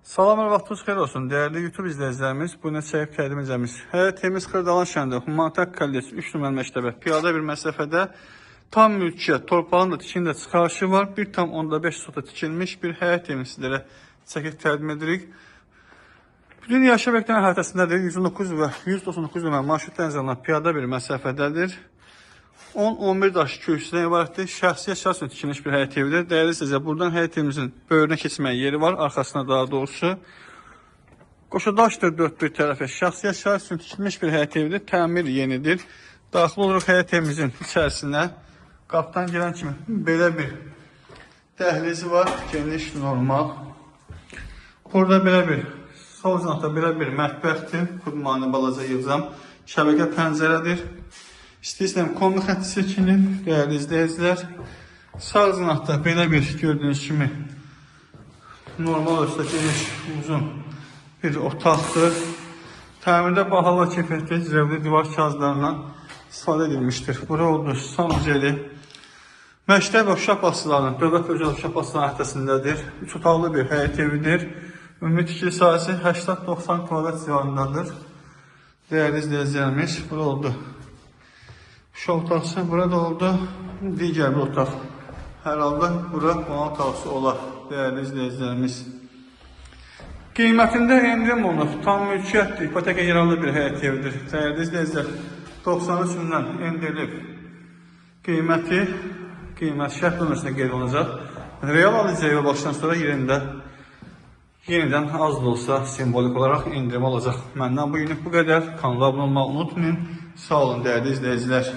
Salamlar, vaxtınız xeyir olsun. Değerli YouTube izləyicilərimiz, bu gün çəkib təqdim edəcəyimiz həyətimiz Xırdalan şəhərində Humanitar Kollec 3 nömrəli məktəbə piyada bir məsafədə tam mülkiyyət, torpağın da tikinin də çıxarışı var. 1,5 sota tikilmiş bir həyətimiz sizlərə çəkib təqdim edirik. Bütün yaşa beklenen haritasındadır. 119 və 199 nömrəli marşrut dənizalından piyada bir məsafədədir. 10-11 daş köşküdən ibarətdir. Şəxsiyyət şəxsən tikilmiş bir həyət evidir. Dəyərli izləyicilər, buradan həyət evimizin böyrünə keçməyə yeri var, arxasına daha doğrusu. Qoşadaşdır 4 bir tərəfə. Şəxsiyyət şəxsən tikilmiş bir həyət evidir. Təmir yenidir. Daxil oluruq həyət evimizin içərisinə. Qapıdan gələn kimi belə bir dəhlizi var. Geniş, normal. Burada belə bir, sol cinahda belə bir mətbəxdir. Qudmanı balaca yığcam. Şəbəkə pəncərədir. İstəyirəm kombi xətti çəkilir, dəyərli izləyicilər. Sağ cinahda belə bir gördüyünüz kimi normal ölçüdə geniş, uzun bir otaqdır. Təmirdə bahalı keyfiyyətli zəvli divar kağızlarından istifadə edilmişdir. Bura oldu sanuceli. Məktəb və uşaq bağçalarının, dövlət və özəl uşaq bağçalarının həyətəsindədir. 3 otaqlı bir həyət evidir. Ümumi tikili sahəsi 80-90 kvadrat civarındadır. Dəyərli izləyicilərimiz, bura oldu. Uşaq otaqsı burada oldu. Digər bir otaq. Hər halda bura qonaq otaqsı olar. Dəyərli izləyicilərimiz. Qiymətində endirim olunub. Tam mülkiyyətdir. İpoteka yararlı bir həyət evidir. Dəyərli izləyicilər, 93-dən endirilib. Qiymət şərt bölməsində qeyd olunacaq. Real alıcı evə başdan sonra yerində yenidən az da olsa simvolik olaraq indirim olacaq. Məndən bu günlük bu qədər. Kanala abunə olmağı unutmayın. Sağ olun dəyərli izləyicilər.